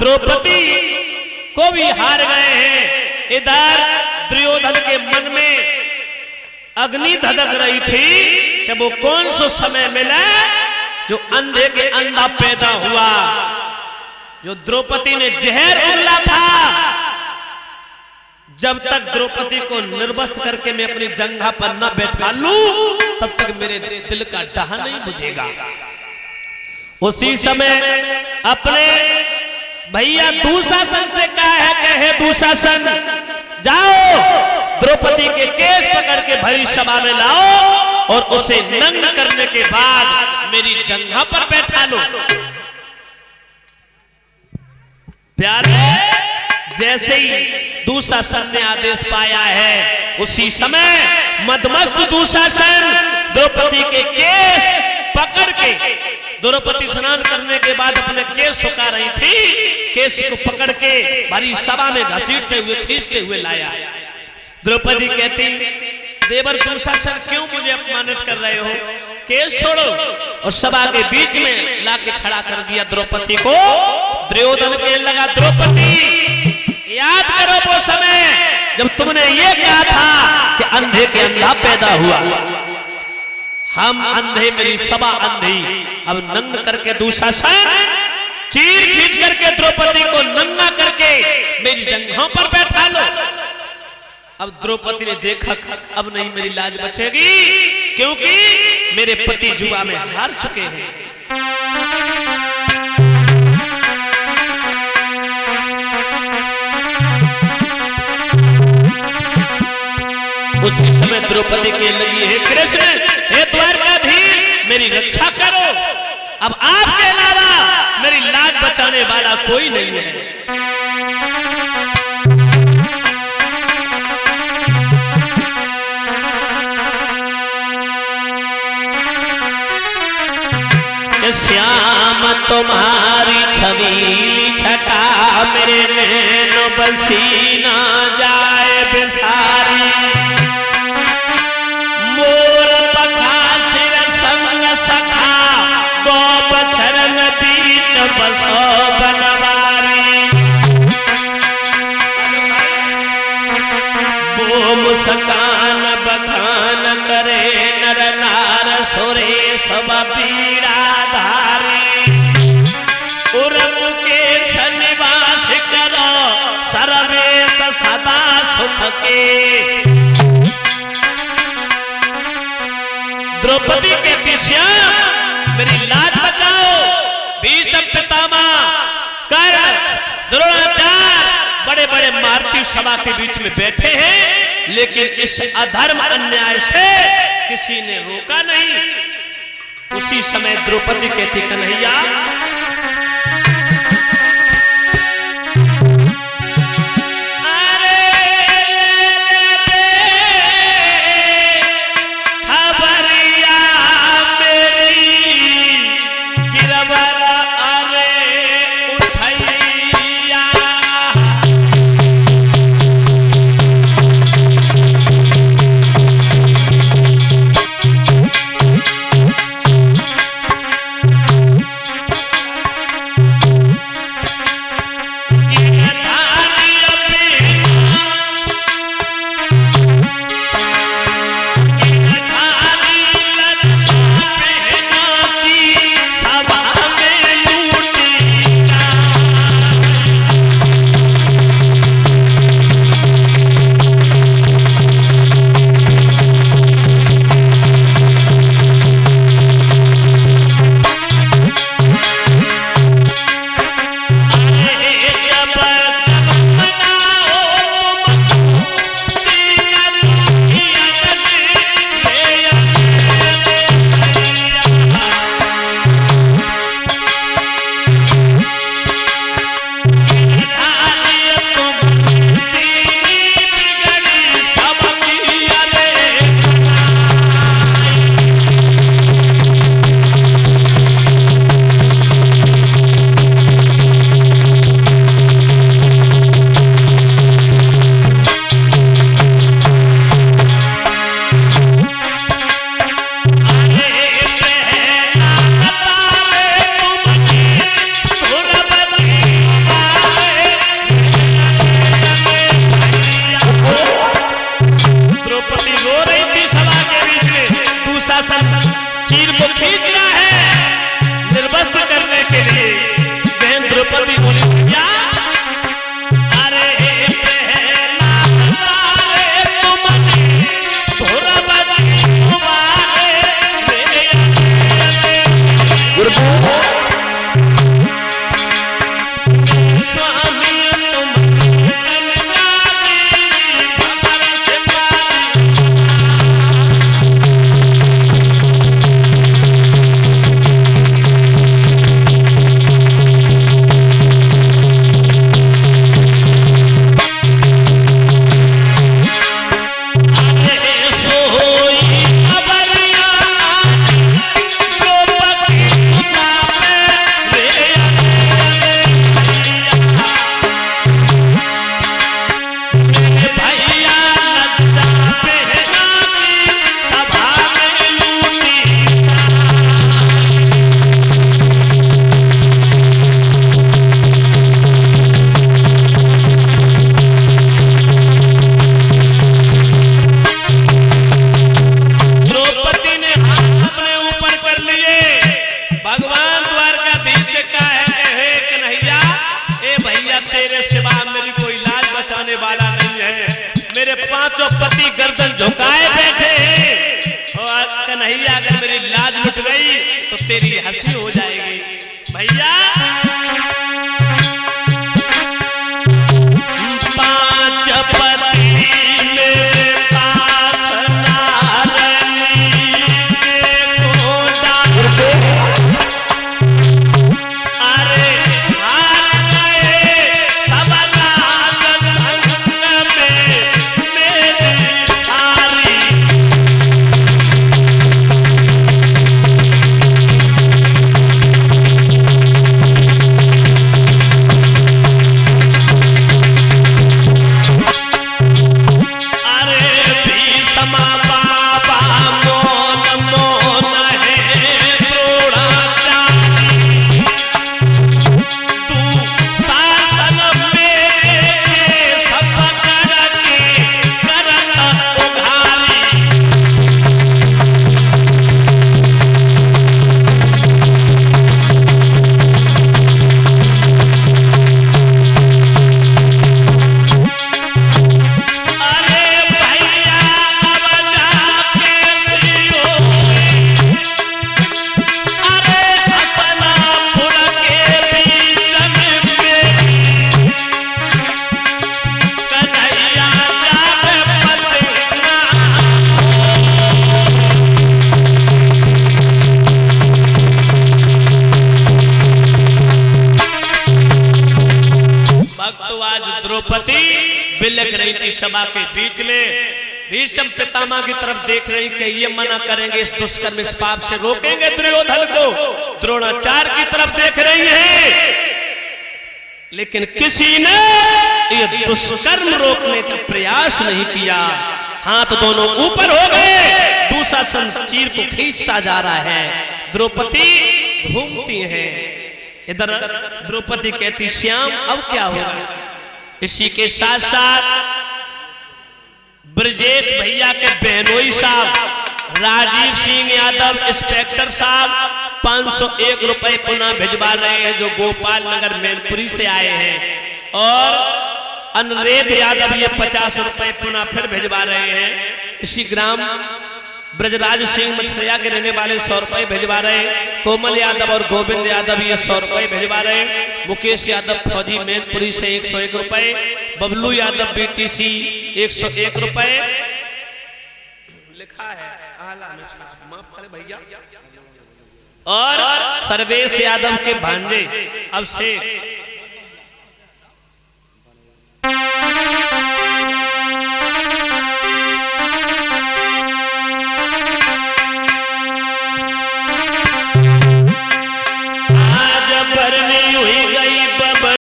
द्रौपदी को भी हार गए हैं। इधर दुर्योधन के मन में अग्नि धधक रही थी कि वो कौन सा समय मिला जो अंधे के अंधा पैदा हुआ, जो द्रौपदी ने जहर उगला था। जब तक द्रौपदी को निर्वस्त्र करके मैं अपनी जंघा पर न बैठा लूं तब तक मेरे दिल का डाह नहीं बुझेगा। उसी समय अपने भैया दुशासन से कहा है कि हे दुशासन, जाओ द्रौपदी के केस पकड़ के भरी सभा में लाओ और उसे नग्न करने के बाद मेरी जंघा पर बैठा लो। प्यारे, जैसे ही दुशासन ने आदेश पाया है उसी समय मदमस्त दुशासन द्रौपदी के केस पकड़ के, द्रौपदी स्नान करने के बाद अपने केस सुखा रही थी, केस को पकड़ के भरी सभा में घसीटते हुए खींचते हुए लाया। द्रौपदी कहती, देवर दुशासन क्यों मुझे अपमानित कर रहे हो, केस छोड़ो। और सभा के बीच में लाके खड़ा कर दिया द्रौपदी को। दुर्योधन कहने लगा, द्रौपदी याद करो वो समय जब तुमने ये कहा था कि अंधे के अंधा पैदा हुआ। हम अंधे, मेरी सभा अंधी, अब नग्न करके दुशासन चीर खींच करके द्रौपदी को नंगा करके मेरी जंघों पर बैठा लो। अब द्रौपदी ने देखा अब नहीं मेरी लाज बचेगी, क्योंकि मेरे पति जुआ में हार चुके हैं। उसी समय द्रौपदी के लगी, हे कृष्ण, हे द्वारकाधीश, मेरी रक्षा करो। अब आपके अलावा मेरी लाज बचाने वाला कोई नहीं है। श्याम तुम्हारी छबीली छटा मेरे नैनो बसी ना जाए बिसारी। मोर पखा सिर संग सखा गोप चरण बीच बसो बनवारी। वो मुस्कान बखान करे नर नार सोरे सब पीड़ा धारी। उर्म के निवास करो सर्वेश सदा सुख के। द्रौपदी के पिछिया मेरी लाज बचाओ। भीष्म पितामह, कर्ण, द्रोणाचार्य बड़े बड़े मारुति सभा के बीच में बैठे हैं, लेकिन इस अधर्म अन्याय से किसी ने रोका नहीं। उसी समय द्रौपदी कहती, कन्हैया तेरे सिवा मेरी कोई लाज बचाने वाला नहीं है। मेरे पांचों पति गर्दन झुकाए बैठे हैं और कन्हैया अगर मेरी लाज लुट गई तो तेरी हंसी हो जाएगी। भैया पांच पति मेरे पास नारनी के गोदा, अरे हार गए सब लाग संग में मेरी सारी। अरे भीष्म बाबा मोन मोन है द्रोणाचार्य, तू शासन मेरे के सब करके करत उघारी। अरे भैया अब जाके सियो, अरे हसनापुर के बीच में कन्हैया जाके पटना। भक्त आज द्रौपदी बिलख रही थी सभा के बीच में। भीष्म पितामह की तरफ देख रही कि ये मना करेंगे, इस दुष्कर्म इस पाप से रोकेंगे दुर्योधन को। द्रोणाचार्य की तरफ देख रही है, लेकिन किसी ने ये दुष्कर्म रोकने का प्रयास नहीं किया। हाथ दोनों ऊपर हो गए, दुशासन चीर को खींचता जा रहा है। द्रौपदी घूमती है, इधर द्रौपदी कहती श्याम अब क्या होगा। इसी के साथ साथ ब्रजेश भैया के बहनोई साहब राजीव सिंह यादव इंस्पेक्टर साहब 501 रुपए पुनः भिजवा रहे हैं, जो गोपाल नगर मैनपुरी से आए हैं। और अनरेद यादव ये 50 रुपए पुनः फिर भिजवा रहे हैं। इसी ग्राम ब्रजराज सिंह मछलिया के रहने वाले 100 रुपए भिजवा रहे हैं। कोमल यादव और गोविंद यादव ये 100 रुपए भिजवा रहे हैं। मुकेश यादव फौजी मैनपुरी से 101 रुपए, बबलू यादव बीटीसी 101 रुपए लिखा है, आला में माफ करे भैया। और सर्वेश यादव के भांजे अब से